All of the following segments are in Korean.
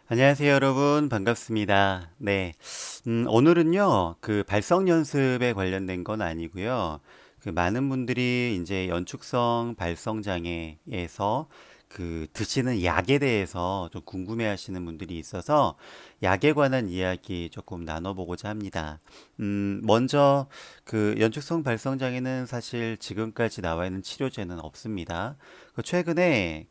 안녕하세요, 여러분. 반갑습니다. 네. 오늘은요, 그 발성 연습에 관련된 건 아니고요. 그 많은 분들이 이제 연축성 발성 장애에서 그 드시는 약에 대해서 좀 궁금해 하시는 분들이 있어서 약에 관한 이야기 조금 나눠보고자 합니다. 먼저 그 연축성 발성 장애는 사실 지금까지 나와 있는 치료제는 없습니다. 그 최근에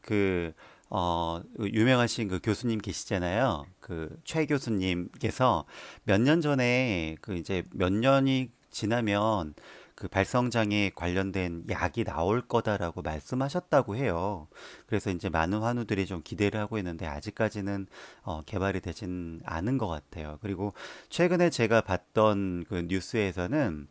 유명하신 그 교수님 계시잖아요. 그 최 교수님께서 몇 년 전에 그 이제 몇 년이 지나면 그 발성장애 관련된 약이 나올 거다라고 말씀하셨다고 해요. 그래서 이제 많은 환우들이 좀 기대를 하고 있는데 아직까지는 개발이 되진 않은 것 같아요. 그리고 최근에 제가 봤던 그 뉴스에서는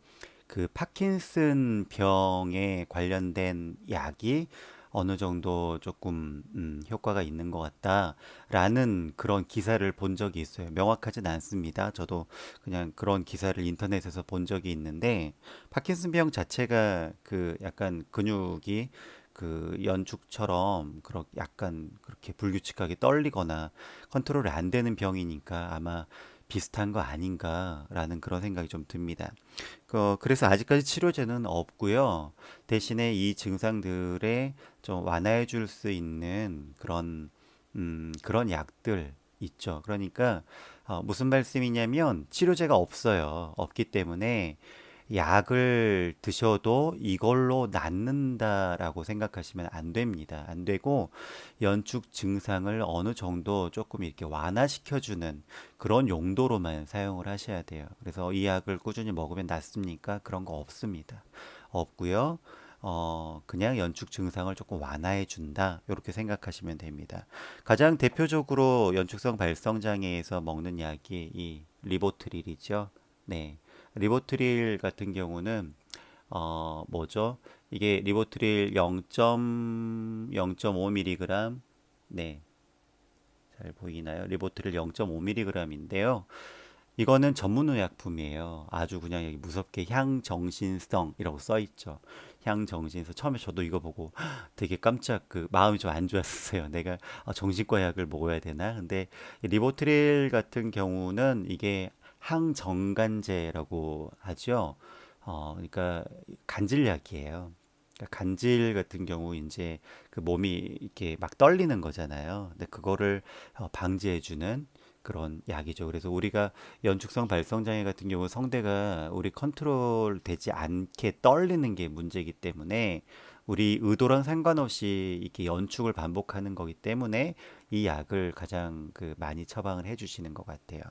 그 파킨슨 병에 관련된 약이 어느 정도 조금 효과가 있는 것 같다라는 그런 기사를 본 적이 있어요. 명확하진 않습니다. 저도 그냥 그런 기사를 인터넷에서 본 적이 있는데 파킨슨병 자체가 그 약간 근육이 그 연축처럼 그렇게 약간 그렇게 불규칙하게 떨리거나 컨트롤이 안 되는 병이니까 아마 비슷한 거 아닌가라는 그런 생각이 좀 듭니다. 그래서 아직까지 치료제는 없고요. 대신에 이 증상들에 좀 완화해 줄 수 있는 그런 약들 있죠. 그러니까 무슨 말씀이냐면 치료제가 없어요. 없기 때문에 약을 드셔도 이걸로 낫는다라고 생각하시면 안 됩니다. 안 되고 연축 증상을 어느 정도 조금 이렇게 완화시켜주는 그런 용도로만 사용을 하셔야 돼요. 그래서 이 약을 꾸준히 먹으면 낫습니까? 그런 거 없습니다. 없고요. 그냥 연축 증상을 조금 완화해 준다. 이렇게 생각하시면 됩니다. 가장 대표적으로 연축성 발성 장애에서 먹는 약이 이 리보트릴이죠. 네. 리보트릴 같은 경우는 뭐죠? 이게 리보트릴 0.5mg. 네. 잘 보이나요? 리보트릴 0.5mg인데요. 이거는 전문의약품이에요. 아주 그냥 여기 무섭게 향정신성이라고 써 있죠. 향정신성. 처음에 저도 이거 보고 되게 깜짝 그 마음이 좀 안 좋았어요. 내가 정신과 약을 먹어야 되나? 근데 이 리보트릴 같은 경우는 이게 항정간제라고 하죠. 그러니까 간질약이에요. 그러니까 간질 같은 경우 이제 그 몸이 이렇게 막 떨리는 거잖아요. 근데 그거를 방지해주는 그런 약이죠. 그래서 우리가 연축성 발성장애 같은 경우 성대가 우리 컨트롤 되지 않게 떨리는 게 문제이기 때문에 우리 의도랑 상관없이 이렇게 연축을 반복하는 거기 때문에 이 약을 가장 그 많이 처방을 해주시는 것 같아요.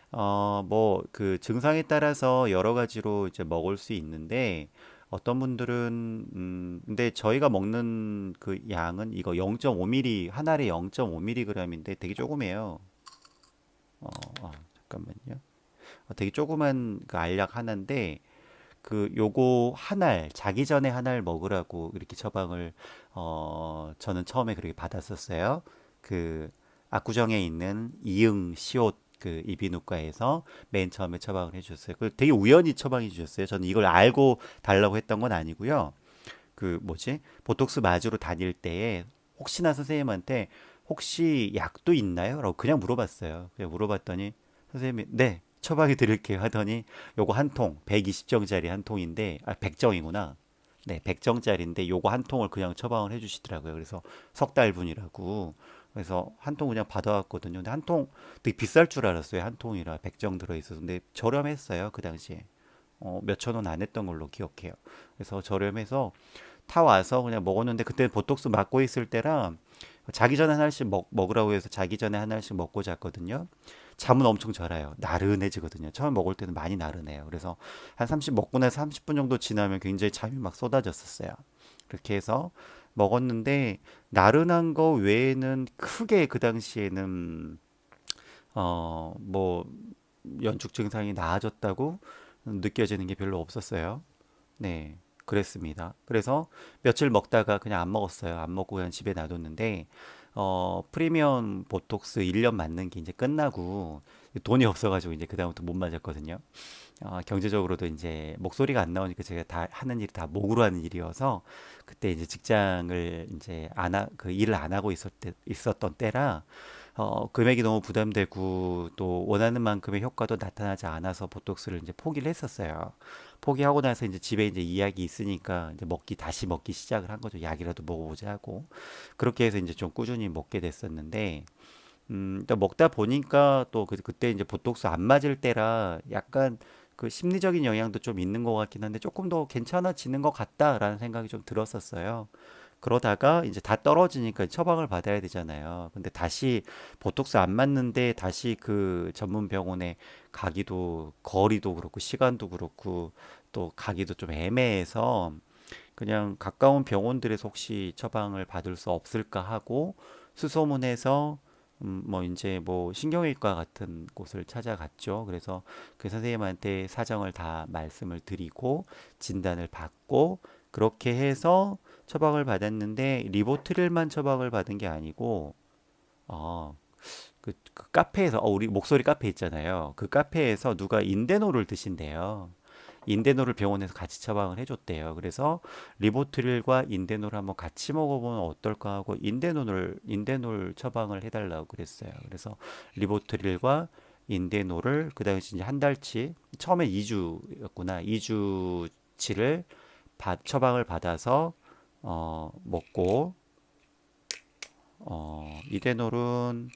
뭐 그 증상에 따라서 여러 가지로 이제 먹을 수 있는데 어떤 분들은 근데 저희가 먹는 그 양은 이거 0.5ml 한 알에 0.5mg인데 되게 조그매요. 잠깐만요. 되게 조그만 그 알약 하나인데 그 요거 한 알 자기 전에 한 알 먹으라고 이렇게 처방을 저는 처음에 그렇게 받았었어요. 그 압구정에 있는 이응 시옷 그 이비인후과에서 맨 처음에 처방을 해주셨어요. 그 되게 우연히 처방해 주셨어요. 저는 이걸 알고 달라고 했던 건 아니고요. 그 뭐지? 보톡스 맞으러 다닐 때에 혹시나 선생님한테 혹시 약도 있나요? 라고 그냥 물어봤어요. 그냥 물어봤더니 선생님이 네, 처방해 드릴게요 하더니 요거 한 통, 120정짜리 한 통인데 100정이구나. 네, 100정짜리인데 요거 한 통을 그냥 처방을 해 주시더라고요. 그래서 석 달분이라고. 그래서 한 통 그냥 받아왔거든요. 근데 한 통 되게 비쌀 줄 알았어요. 한 통이라 100정 들어있어서. 근데 저렴했어요. 그 당시에. 몇천 원 안 했던 걸로 기억해요. 그래서 저렴해서 타 와서 그냥 먹었는데 그때 보톡스 맞고 있을 때라 자기 전에 하나씩 먹으라고 해서 자기 전에 하나씩 먹고 잤거든요. 잠은 엄청 잘 와요. 나른해지거든요. 처음 먹을 때는 많이 나른해요. 그래서 한 30 먹고 나서 30분 정도 지나면 굉장히 잠이 막 쏟아졌었어요. 그렇게 해서 먹었는데 나른한 거 외에는 크게 그 당시에는 뭐 연축 증상이 나아졌다고 느껴지는 게 별로 없었어요. 네, 그랬습니다. 그래서 며칠 먹다가 그냥 안 먹었어요. 안 먹고 그냥 집에 놔뒀는데, 프리미엄 보톡스 1년 맞는 게 이제 끝나고 돈이 없어가지고 이제 그다음부터 못 맞았거든요. 경제적으로도 이제 목소리가 안 나오니까 제가 다 하는 일이 다 목으로 하는 일이어서 그때 이제 직장을 이제 그 일을 안 하고 있었던 때라 금액이 너무 부담되고 또 원하는 만큼의 효과도 나타나지 않아서 보톡스를 이제 포기를 했었어요. 포기하고 나서 이제 집에 이제 이약이 있으니까 이제 다시 먹기 시작을 한 거죠. 약이라도 먹어보자 하고. 그렇게 해서 이제 좀 꾸준히 먹게 됐었는데, 또 먹다 보니까 또 그때 이제 보톡스 안 맞을 때라 약간 그 심리적인 영향도 좀 있는 것 같긴 한데 조금 더 괜찮아지는 것 같다라는 생각이 좀 들었었어요. 그러다가 이제 다 떨어지니까 처방을 받아야 되잖아요. 근데 다시 보톡스 안 맞는데 다시 그 전문 병원에 가기도 거리도 그렇고 시간도 그렇고 또 가기도 좀 애매해서 그냥 가까운 병원들에서 혹시 처방을 받을 수 없을까 하고 수소문해서 뭐 이제 뭐 신경외과 같은 곳을 찾아갔죠. 그래서 그 선생님한테 사정을 다 말씀을 드리고 진단을 받고 그렇게 해서 처방을 받았는데 리보트릴만 처방을 받은 게 아니고 어, 그 카페에서 우리 목소리 카페 있잖아요. 그 카페에서 누가 인대노를 드신대요. 인대노를 병원에서 같이 처방을 해줬대요. 그래서 리보트릴과 인대노를 한번 같이 먹어보면 어떨까 하고 인대노를 처방을 해달라고 그랬어요. 그래서 리보트릴과 인대노를 그 당시 이제 한 달치 처음에 2주였구나. 2주치를 처방을 받아서 먹고 이대놀은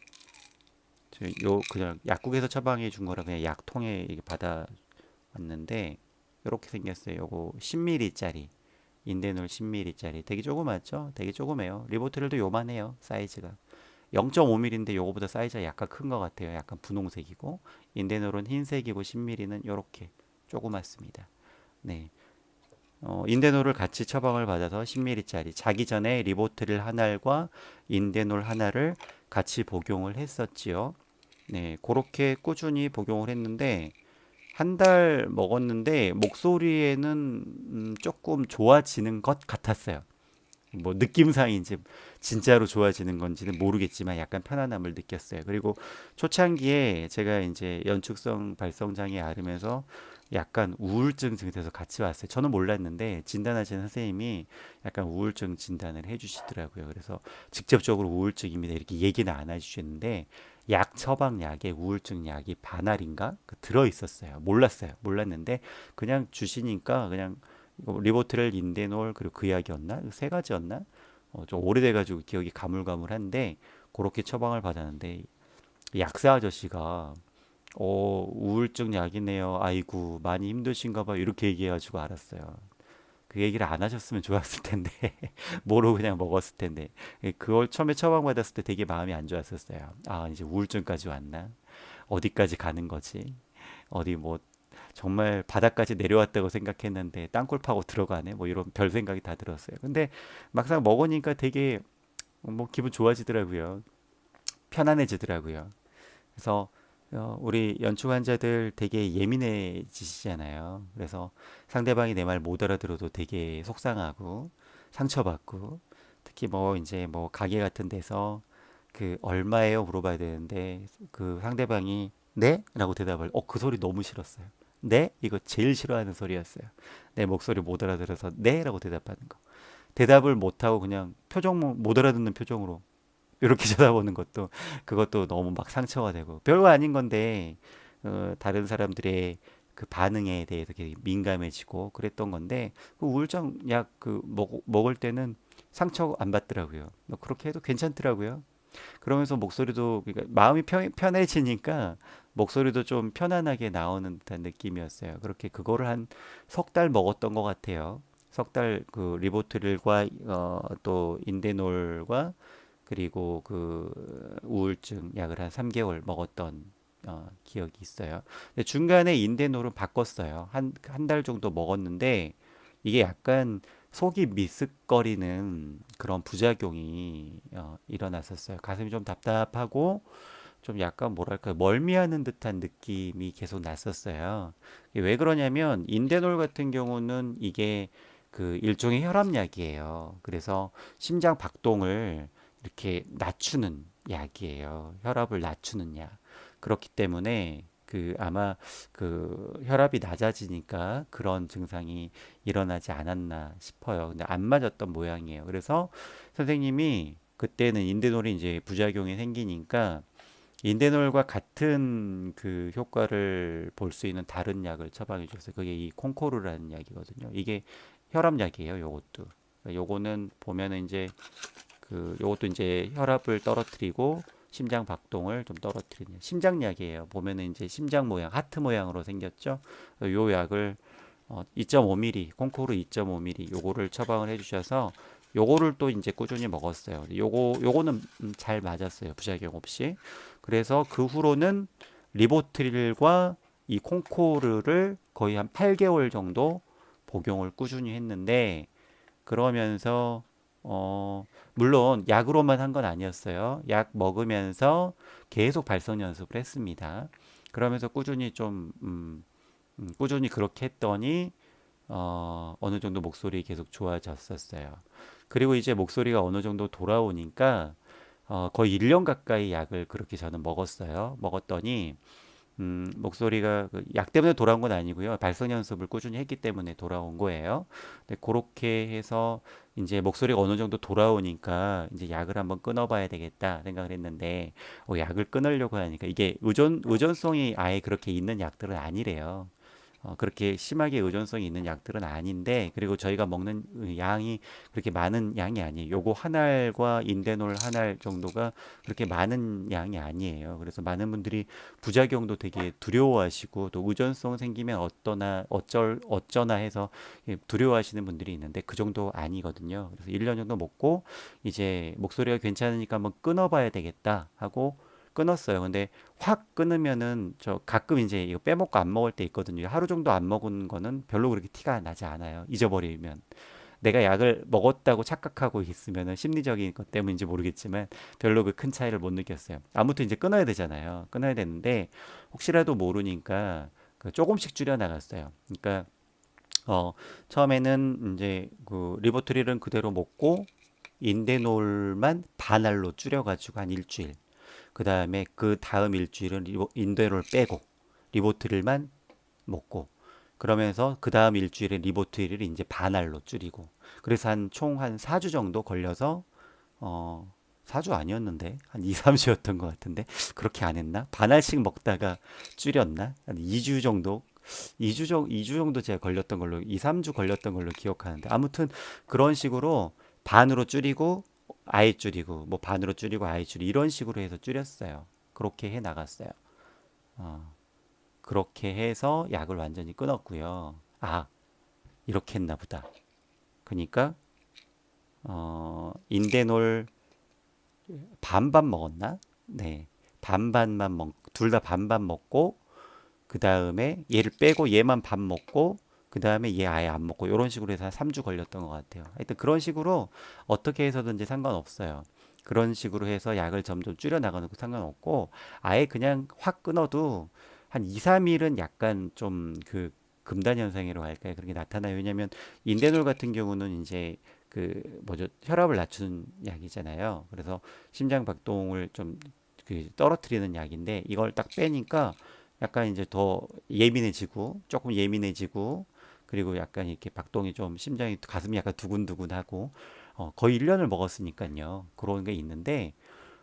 요 그냥 약국에서 처방해 준 거라 그냥 약통에 이게 받아 왔는데 이렇게 생겼어요. 요거 10ml짜리 인대놀 10ml짜리 되게 조그맣죠? 되게 조그매요. 리보트릴도 요만해요. 사이즈가 0.5mm인데 요거보다 사이즈가 약간 큰 것 같아요. 약간 분홍색이고 인대놀은 흰색이고 10ml는 요렇게 조그맣습니다. 네. 인대놀을 같이 처방을 받아서 10ml짜리 자기 전에 리보트릴 한 알과 인대놀 하나를 같이 복용을 했었지요. 네, 그렇게 꾸준히 복용을 했는데 한 달 먹었는데 목소리에는 조금 좋아지는 것 같았어요. 뭐 느낌상인지 진짜로 좋아지는 건지는 모르겠지만 약간 편안함을 느꼈어요. 그리고 초창기에 제가 이제 연축성 발성장애 앓으면서 약간 우울증 증세에서 같이 왔어요. 저는 몰랐는데 진단하시는 선생님이 약간 우울증 진단을 해주시더라고요. 그래서 직접적으로 우울증입니다 이렇게 얘기는 안 해주셨는데 약 처방약에 우울증 약이 반알인가 들어 있었어요. 몰랐어요. 몰랐는데 그냥 주시니까 그냥 리보트렐, 인데놀 그리고 그 약이었나? 세 가지였나? 좀 오래돼가지고 기억이 가물가물한데 그렇게 처방을 받았는데 약사 아저씨가 우울증 약이네요. 아이고 많이 힘드신가 봐. 이렇게 얘기해가지고 알았어요. 그 얘기를 안 하셨으면 좋았을 텐데 모르고 그냥 먹었을 텐데 그걸 처음에 처방받았을 때 되게 마음이 안 좋았었어요. 아 이제 우울증까지 왔나? 어디까지 가는 거지? 어디 뭐 정말 바닥까지 내려왔다고 생각했는데 땅굴 파고 들어가네 뭐 이런 별 생각이 다 들었어요. 근데 막상 먹으니까 되게 뭐 기분 좋아지더라고요. 편안해지더라고요. 그래서 우리 연축 환자들 되게 예민해지시잖아요. 그래서 상대방이 내 말 못 알아들어도 되게 속상하고 상처받고 특히 뭐 이제 뭐 가게 같은 데서 그 얼마예요 물어봐야 되는데 그 상대방이 네? 라고 대답을 그 소리 너무 싫었어요. 네? 이거 제일 싫어하는 소리였어요. 내 목소리 못 알아들어서 네? 라고 대답하는 거. 대답을 못하고 그냥 못 알아듣는 표정으로 이렇게 쳐다보는 것도 그것도 너무 막 상처가 되고 별거 아닌 건데 다른 사람들의 그 반응에 대해서 되게 민감해지고 그랬던 건데 그 우울증 약 먹을 때는 상처 안 받더라고요. 그렇게 해도 괜찮더라고요. 그러면서 목소리도 그러니까 마음이 편해지니까 목소리도 좀 편안하게 나오는 듯한 느낌이었어요. 그렇게 그거를 한 석 달 먹었던 것 같아요. 석 달 그 리보트릴과 또 인데놀과 그리고 그 우울증 약을 한 3개월 먹었던 기억이 있어요. 근데 중간에 인데놀은 바꿨어요. 한 달 정도 먹었는데 이게 약간 속이 미쓱거리는 그런 부작용이 일어났었어요. 가슴이 좀 답답하고 좀 약간 뭐랄까 멀미하는 듯한 느낌이 계속 났었어요. 이게 왜 그러냐면 인데놀 같은 경우는 이게 그 일종의 혈압약이에요. 그래서 심장 박동을 이렇게 낮추는 약이에요. 혈압을 낮추는 약. 그렇기 때문에 그 아마 그 혈압이 낮아지니까 그런 증상이 일어나지 않았나 싶어요. 근데 안 맞았던 모양이에요. 그래서 선생님이 그때는 인대놀이 이제 부작용이 생기니까 인대놀과 같은 그 효과를 볼 수 있는 다른 약을 처방해 주셨어요. 그게 이 콩코르라는 약이거든요. 이게 혈압약이에요. 요것도. 요거는 보면은 이제 그 요것도 이제 혈압을 떨어뜨리고 심장 박동을 좀 떨어뜨리는 심장약이에요. 보면은 이제 심장 모양, 하트 모양으로 생겼죠. 요 약을 2.5ml, 콩코르 2.5ml 요거를 처방을 해주셔서 요거를 또 이제 꾸준히 먹었어요. 요거는 잘 맞았어요. 부작용 없이. 그래서 그 후로는 리보트릴과 이 콩코르를 거의 한 8개월 정도 복용을 꾸준히 했는데 그러면서 물론 약으로만 한 건 아니었어요. 약 먹으면서 계속 발성 연습을 했습니다. 그러면서 꾸준히 꾸준히 그렇게 했더니 어느 정도 목소리 계속 좋아졌었어요. 그리고 이제 목소리가 어느 정도 돌아오니까 거의 1년 가까이 약을 그렇게 저는 먹었어요. 먹었더니 목소리가 그약 때문에 돌아온 건 아니고요. 발성 연습을 꾸준히 했기 때문에 돌아온 거예요. 근데 그렇게 해서 이제 목소리가 어느 정도 돌아오니까 이제 약을 한번 끊어봐야 되겠다 생각을 했는데 약을 끊으려고 하니까 이게 의존성이 아예 그렇게 있는 약들은 아니래요. 그렇게 심하게 의존성이 있는 약들은 아닌데 그리고 저희가 먹는 양이 그렇게 많은 양이 아니에요. 요거 한 알과 인대놀 한 알 정도가 그렇게 많은 양이 아니에요. 그래서 많은 분들이 부작용도 되게 두려워하시고 또 의존성 생기면 어쩌나 해서 두려워하시는 분들이 있는데 그 정도 아니거든요. 그래서 1년 정도 먹고 이제 목소리가 괜찮으니까 한번 끊어봐야 되겠다 하고 끊었어요. 근데 확 끊으면은 저 가끔 이제 이거 빼먹고 안 먹을 때 있거든요. 하루 정도 안 먹은 거는 별로 그렇게 티가 나지 않아요. 잊어버리면. 내가 약을 먹었다고 착각하고 있으면은 심리적인 것 때문인지 모르겠지만 별로 그 큰 차이를 못 느꼈어요. 아무튼 이제 끊어야 되잖아요. 끊어야 되는데 혹시라도 모르니까 그 조금씩 줄여 나갔어요. 그러니까 어 처음에는 이제 그 리보트릴은 그대로 먹고 인데놀만 반알로 줄여가지고 한 일주일. 그 다음에 그 다음 일주일은 인도를 빼고 리보트릴만 먹고 그러면서 그 다음 일주일에 리보트릴을 이제 반알로 줄이고 그래서 한 총 한 4주 정도 걸려서 어 4주 아니었는데 한 2, 3주였던 것 같은데 그렇게 안 했나? 반알씩 먹다가 줄였나? 한 2주 정도 2주 정도 제가 걸렸던 걸로 2, 3주 걸렸던 걸로 기억하는데 아무튼 그런 식으로 반으로 줄이고 아예 줄이고 뭐 반으로 줄이고 아예 줄이고 이런 식으로 해서 줄였어요. 그렇게 해 나갔어요. 어, 그렇게 해서 약을 완전히 끊었고요. 아, 이렇게 했나 보다. 그러니까 인데놀 반반 먹었나? 네. 반반만 둘 다 반반 먹고 그 다음에 얘를 빼고 얘만 밥 먹고 그 다음에 얘 아예 안 먹고 이런 식으로 해서 한 3주 걸렸던 것 같아요. 하여튼 그런 식으로 어떻게 해서든지 상관없어요. 그런 식으로 해서 약을 점점 줄여 나가는 거 상관없고 아예 그냥 확 끊어도 한 2, 3일은 약간 좀 그 금단 현상이라고 할까요? 그렇게 나타나요. 왜냐면 인대놀 같은 경우는 이제 그 뭐죠? 혈압을 낮추는 약이잖아요. 그래서 심장 박동을 좀 그 떨어뜨리는 약인데 이걸 딱 빼니까 약간 이제 더 예민해지고 조금 예민해지고 그리고 약간 이렇게 박동이 좀 심장이 가슴이 약간 두근두근하고 거의 1년을 먹었으니까요. 그런 게 있는데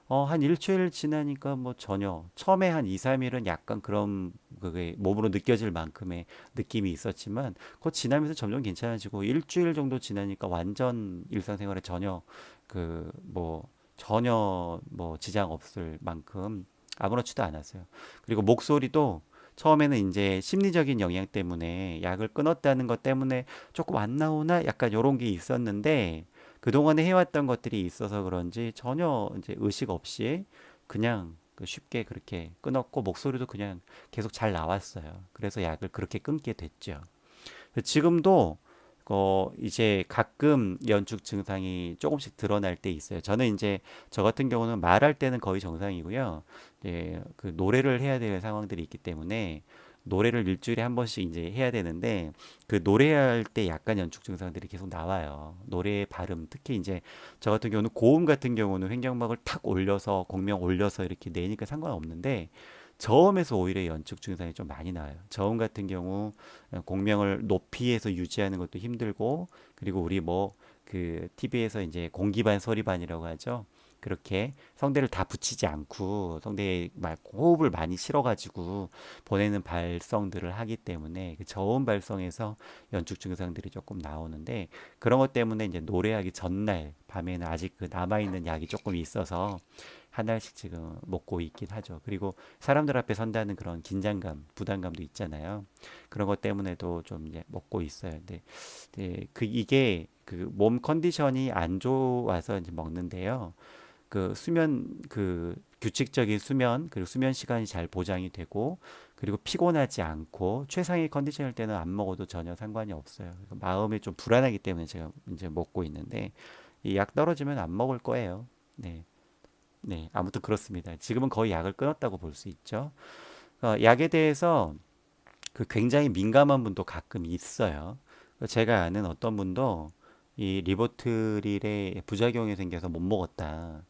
한 일주일 지나니까 뭐 전혀 처음에 한 2, 3일은 약간 그런 그게 몸으로 느껴질 만큼의 느낌이 있었지만 그거 지나면서 점점 괜찮아지고 일주일 정도 지나니까 완전 일상생활에 전혀 전혀 뭐 지장 없을 만큼 아무렇지도 않았어요. 그리고 목소리도 처음에는 이제 심리적인 영향 때문에 약을 끊었다는 것 때문에 조금 안 나오나 약간 요런 게 있었는데 그동안에 해왔던 것들이 있어서 그런지 전혀 이제 의식 없이 그냥 쉽게 그렇게 끊었고 목소리도 그냥 계속 잘 나왔어요. 그래서 약을 그렇게 끊게 됐죠. 지금도 이제 가끔 연축 증상이 조금씩 드러날 때 있어요. 저는 이제 저 같은 경우는 말할 때는 거의 정상이고요. 이제 그 노래를 해야 되는 상황들이 있기 때문에 노래를 일주일에 한 번씩 이제 해야 되는데 그 노래할 때 약간 연축 증상들이 계속 나와요. 노래의 발음 특히 이제 저 같은 경우는 고음 같은 경우는 횡격막을 탁 올려서 공명 올려서 이렇게 내니까 상관없는데 저음에서 오히려 연축 증상이 좀 많이 나와요. 저음 같은 경우 공명을 높이에서 유지하는 것도 힘들고 그리고 우리 뭐 그 TV에서 이제 공기반 소리반이라고 하죠. 그렇게 성대를 다 붙이지 않고 성대에 막 호흡을 많이 실어가지고 보내는 발성들을 하기 때문에 그 저음 발성에서 연축 증상들이 조금 나오는데 그런 것 때문에 이제 노래하기 전날 밤에는 아직 그 남아있는 약이 조금 있어서 한 알씩 지금 먹고 있긴 하죠. 그리고 사람들 앞에 선다는 그런 긴장감, 부담감도 있잖아요. 그런 것 때문에도 좀 이제 먹고 있어요. 근데 그 이게 그 몸 컨디션이 안 좋아서 이제 먹는데요. 그 수면 그 규칙적인 수면 그리고 수면 시간이 잘 보장이 되고 그리고 피곤하지 않고 최상의 컨디션일 때는 안 먹어도 전혀 상관이 없어요. 마음이 좀 불안하기 때문에 제가 이제 먹고 있는데 이 약 떨어지면 안 먹을 거예요. 네. 네, 아무튼 그렇습니다. 지금은 거의 약을 끊었다고 볼 수 있죠. 약에 대해서 그 굉장히 민감한 분도 가끔 있어요. 제가 아는 어떤 분도 이 리보트릴의 부작용이 생겨서 못 먹었다.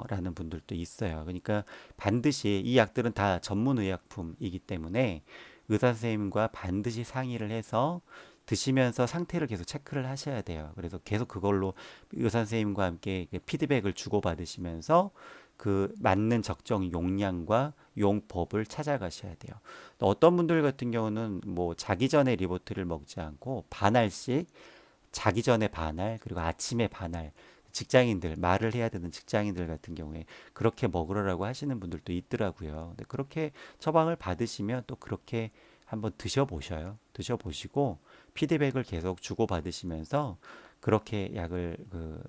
라는 분들도 있어요. 그러니까 반드시 이 약들은 다 전문 의약품이기 때문에 의사 선생님과 반드시 상의를 해서 드시면서 상태를 계속 체크를 하셔야 돼요. 그래서 계속 그걸로 의사 선생님과 함께 피드백을 주고받으시면서 그 맞는 적정 용량과 용법을 찾아가셔야 돼요. 또 어떤 분들 같은 경우는 뭐 자기 전에 리보트를 먹지 않고 반알씩 자기 전에 반알 그리고 아침에 반알 직장인들 말을 해야 되는 직장인들 같은 경우에 그렇게 먹으라고 하시는 분들도 있더라고요. 근데 그렇게 처방을 받으시면 또 그렇게 한번 드셔보셔요. 드셔보시고 피드백을 계속 주고받으시면서 그렇게 약을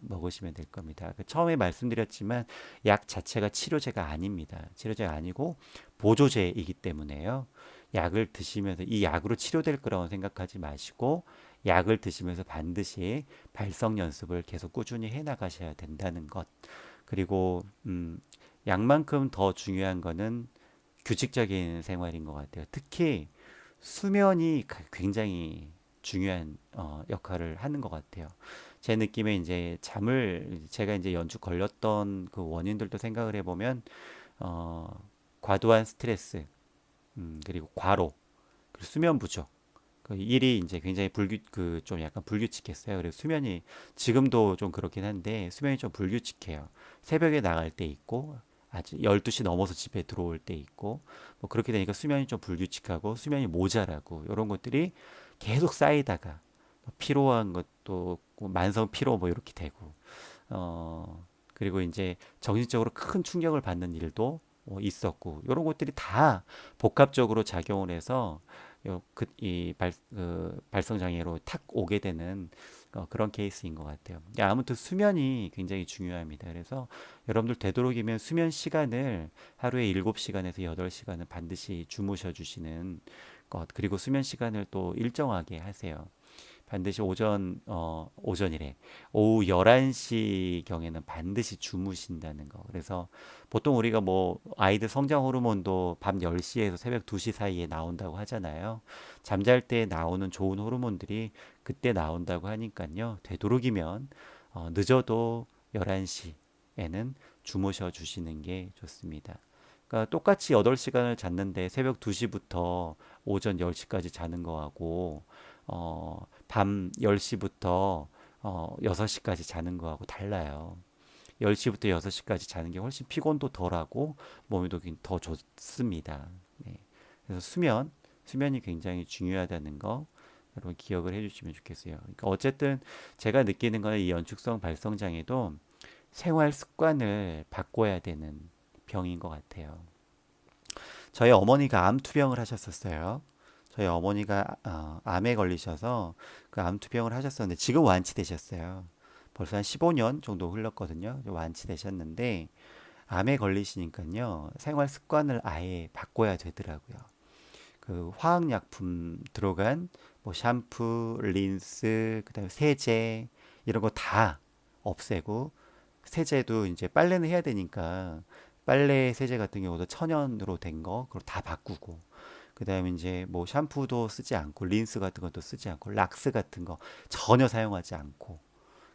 먹으시면 될 겁니다. 처음에 말씀드렸지만 약 자체가 치료제가 아닙니다. 치료제가 아니고 보조제이기 때문에요. 약을 드시면서 이 약으로 치료될 거라고 생각하지 마시고 약을 드시면서 반드시 발성 연습을 계속 꾸준히 해 나가셔야 된다는 것. 그리고 약만큼 더 중요한 거는 규칙적인 생활인 것 같아요. 특히 수면이 굉장히 중요한 역할을 하는 것 같아요. 제 느낌에 이제 잠을 제가 이제 연주 걸렸던 그 원인들도 생각을 해보면 어, 과도한 스트레스, 그리고 과로, 그리고 수면 부족. 그 일이 이제 굉장히 좀 약간 불규칙했어요. 그래서 수면이 지금도 좀 그렇긴 한데 수면이 좀 불규칙해요. 새벽에 나갈 때 있고 아주 12시 넘어서 집에 들어올 때 있고 뭐 그렇게 되니까 수면이 좀 불규칙하고 수면이 모자라고 이런 것들이 계속 쌓이다가 피로한 것도 만성 피로 뭐 이렇게 되고 그리고 이제 정신적으로 큰 충격을 받는 일도 있었고 이런 것들이 다 복합적으로 작용을 해서 발성 장애로 탁 오게 되는 그런 케이스인 것 같아요. 아무튼 수면이 굉장히 중요합니다. 그래서 여러분들 되도록이면 수면 시간을 하루에 7시간에서 8시간은 반드시 주무셔 주시는 것 그리고 수면 시간을 또 일정하게 하세요. 반드시 오전이래. 오후 11시 경에는 반드시 주무신다는 거. 그래서 보통 우리가 뭐 아이들 성장 호르몬도 밤 10시에서 새벽 2시 사이에 나온다고 하잖아요. 잠잘 때 나오는 좋은 호르몬들이 그때 나온다고 하니까요. 되도록이면 늦어도 11시에는 주무셔 주시는 게 좋습니다. 그러니까 똑같이 8시간을 잤는데 새벽 2시부터 오전 10시까지 자는 거하고 밤 10시부터 6시까지 자는 거하고 달라요. 10시부터 6시까지 자는 게 훨씬 피곤도 덜하고 몸에도 더 좋습니다. 네. 그래서 수면이 굉장히 중요하다는 거 여러분 기억을 해주시면 좋겠어요. 그러니까 어쨌든 제가 느끼는 거는 이 연축성 발성 장애도 생활 습관을 바꿔야 되는 병인 것 같아요. 저희 어머니가 암 투병을 하셨었어요. 저희 어머니가 암에 걸리셔서 그 암 투병을 하셨었는데 지금 완치되셨어요. 벌써 한 15년 정도 흘렀거든요. 완치되셨는데 암에 걸리시니까요. 생활 습관을 아예 바꿔야 되더라고요. 그 화학약품 들어간 뭐 샴푸, 린스, 그다음에 세제 이런 거 다 없애고 세제도 이제 빨래는 해야 되니까 빨래 세제 같은 경우도 천연으로 된 거 그걸 다 바꾸고 그다음에 이제 뭐 샴푸도 쓰지 않고 린스 같은 것도 쓰지 않고 락스 같은 거 전혀 사용하지 않고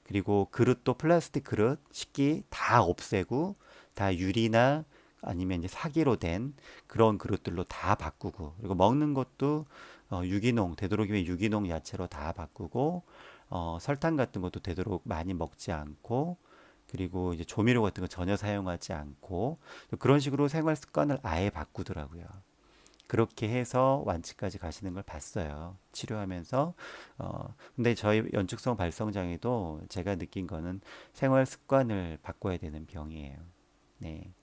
그리고 그릇도 플라스틱 그릇, 식기 다 없애고 다 유리나 아니면 이제 사기로 된 그런 그릇들로 다 바꾸고 그리고 먹는 것도 유기농 되도록이면 유기농 야채로 다 바꾸고 설탕 같은 것도 되도록 많이 먹지 않고 그리고 이제 조미료 같은 거 전혀 사용하지 않고 그런 식으로 생활 습관을 아예 바꾸더라고요. 그렇게 해서 완치까지 가시는 걸 봤어요. 치료하면서. 근데 저희 연축성 발성 장애도 제가 느낀 거는 생활 습관을 바꿔야 되는 병이에요. 네.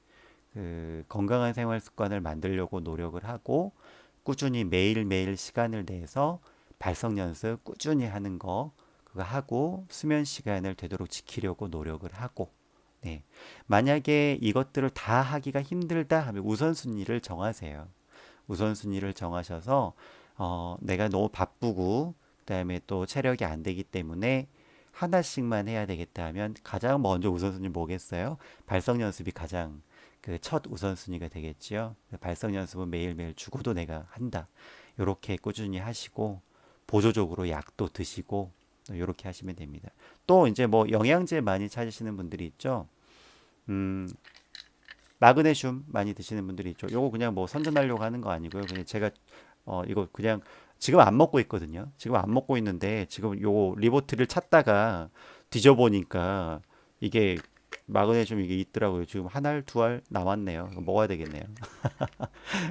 그 건강한 생활 습관을 만들려고 노력을 하고 꾸준히 매일매일 시간을 내서 발성 연습 꾸준히 하는 거 그거 하고 수면 시간을 되도록 지키려고 노력을 하고 네. 만약에 이것들을 다 하기가 힘들다 하면 우선순위를 정하세요. 우선순위를 정하셔서 내가 너무 바쁘고 그다음에 또 체력이 안 되기 때문에 하나씩만 해야 되겠다 하면 가장 먼저 우선순위 뭐겠어요? 발성 연습이 가장 그 첫 우선순위가 되겠지요. 발성 연습은 매일매일 죽어도 내가 한다. 이렇게 꾸준히 하시고 보조적으로 약도 드시고 이렇게 하시면 됩니다. 또 이제 뭐 영양제 많이 찾으시는 분들이 있죠. 음, 마그네슘 많이 드시는 분들이 있죠. 요거 그냥 뭐 선전하려고 하는 거 아니고요. 그냥 제가 이거 그냥 지금 안 먹고 있거든요. 지금 안 먹고 있는데 지금 요 리보트를 찾다가 뒤져보니까 이게 마그네슘 이게 있더라고요. 지금 한 알, 두 알 남았네요. 이거 먹어야 되겠네요.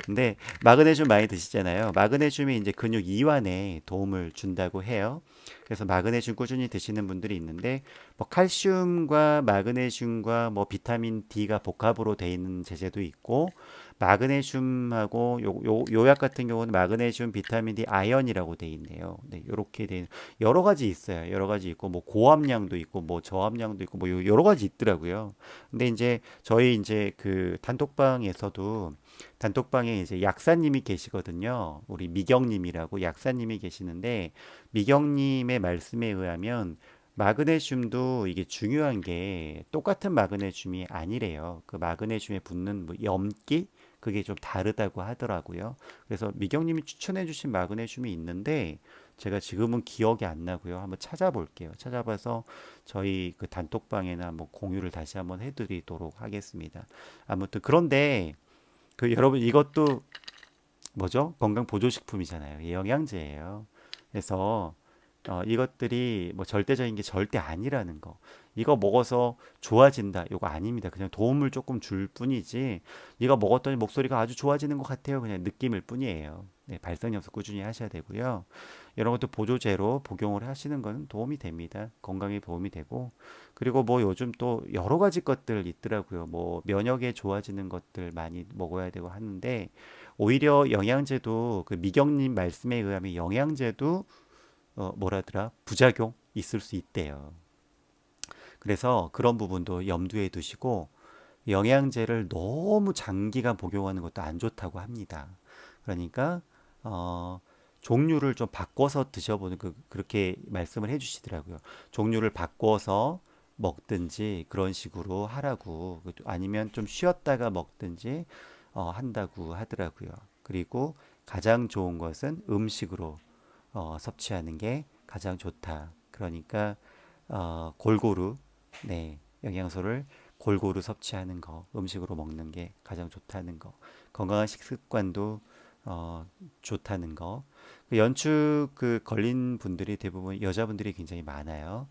근데 마그네슘 많이 드시잖아요. 마그네슘이 이제 근육 이완에 도움을 준다고 해요. 그래서 마그네슘 꾸준히 드시는 분들이 있는데 뭐 칼슘과 마그네슘과 뭐 비타민 D가 복합으로 돼 있는 제제도 있고 마그네슘하고 요약 같은 경우는 마그네슘, 비타민 D, 아연이라고 돼 있네요. 네, 요렇게 돼 여러 가지 있어요. 여러 가지 있고 뭐 고함량도 있고 뭐 저함량도 있고 뭐 여러 가지 있더라고요. 근데 이제 저희 이제 그 단톡방에 이제 약사님이 계시거든요. 우리 미경님이라고 약사님이 계시는데 미경님의 말씀에 의하면 마그네슘도 이게 중요한 게 똑같은 마그네슘이 아니래요. 그 마그네슘에 붙는 뭐 염기 그게 좀 다르다고 하더라고요. 그래서 미경님이 추천해 주신 마그네슘이 있는데 제가 지금은 기억이 안 나고요. 한번 찾아볼게요. 찾아봐서 저희 그 단톡방에나 한번 공유를 다시 한번 해드리도록 하겠습니다. 아무튼 그런데 그 여러분 이것도 뭐죠? 건강 보조식품이잖아요. 영양제예요. 그래서 이것들이 뭐 절대적인 게 절대 아니라는 거. 이거 먹어서 좋아진다. 이거 아닙니다. 그냥 도움을 조금 줄 뿐이지. 이거 먹었더니 목소리가 아주 좋아지는 것 같아요. 그냥 느낌일 뿐이에요. 네, 발성 연습 꾸준히 하셔야 되고요. 이런 것도 보조제로 복용을 하시는 건 도움이 됩니다. 건강에 도움이 되고. 그리고 뭐 요즘 또 여러 가지 것들 있더라고요. 뭐 면역에 좋아지는 것들 많이 먹어야 되고 하는데 오히려 영양제도 그 미경님 말씀에 의하면 영양제도 뭐라더라 부작용 있을 수 있대요. 그래서 그런 부분도 염두에 두시고 영양제를 너무 장기간 복용하는 것도 안 좋다고 합니다. 그러니까 종류를 좀 바꿔서 드셔보는 그렇게 말씀을 해주시더라고요. 종류를 바꿔서 먹든지 그런 식으로 하라고 아니면 좀 쉬었다가 먹든지 한다고 하더라고요. 그리고 가장 좋은 것은 음식으로 섭취하는 게 가장 좋다. 그러니까 골고루 네, 영양소를 골고루 섭취하는 거, 음식으로 먹는 게 가장 좋다는 거, 건강한 식습관도 좋다는 거. 그 연축 그 걸린 분들이 대부분 여자분들이 굉장히 많아요.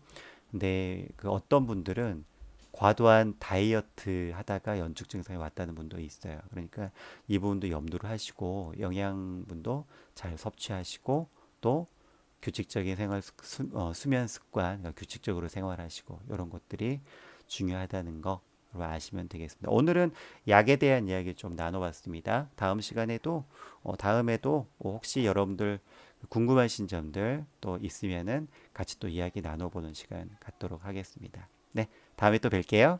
근데 그 어떤 분들은 과도한 다이어트 하다가 연축 증상이 왔다는 분도 있어요. 그러니까 이 부분도 염두를 하시고 영양분도 잘 섭취하시고 또 규칙적인 수면 습관, 그러니까 규칙적으로 생활하시고 이런 것들이 중요하다는 거 아시면 되겠습니다. 오늘은 약에 대한 이야기 좀 나눠봤습니다. 다음 시간에도 다음에도 혹시 여러분들 궁금하신 점들 또 있으면은 같이 또 이야기 나눠보는 시간 갖도록 하겠습니다. 네, 다음에 또 뵐게요.